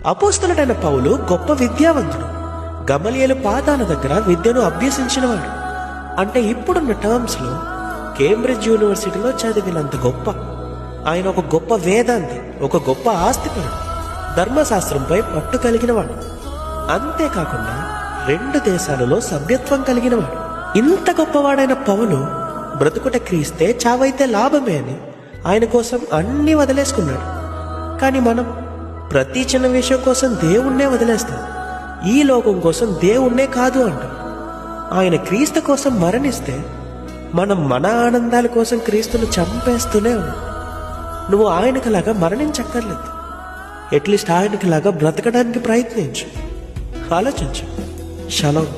అపోస్తలుడైన పౌలు గొప్ప విద్యావంతుడు. గమలియేలు పాదాల దగ్గర విద్యను అభ్యసించినవాడు. అంటే ఇప్పుడున్న టర్మ్స్ లో కేంబ్రిడ్జ్ యూనివర్సిటీలో చదివినంత గొప్ప. ఆయన ఒక గొప్ప వేదాంతి, ఒక గొప్ప ఆస్తిపరుడు, ధర్మశాస్త్రంపై పట్టు కలిగినవాడు. అంతేకాకుండా 2 దేశాలలో సభ్యత్వం కలిగినవాడు. ఇంత గొప్పవాడైన పౌలు బ్రతుకుట క్రీస్తే, చావైతే లాభమే అని ఆయన కోసం అన్నీ వదిలేసుకున్నాడు. కానీ మనం ప్రతి చిన్న విషయం కోసం దేవుణ్ణే వదిలేస్తాం. ఈ లోకం కోసం దేవుణ్ణే కాదు అంటాం. ఆయన క్రీస్తు కోసం మరణిస్తే మనం మన ఆనందాల కోసం క్రీస్తును చంపేస్తూనే ఉన్నాం. నువ్వు ఆయనకులాగా మరణించక్కర్లేదు. అట్లీస్ట్ ఆయనకులాగా బ్రతకడానికి ప్రయత్నించు. ఆలోచించు. షలోమ్.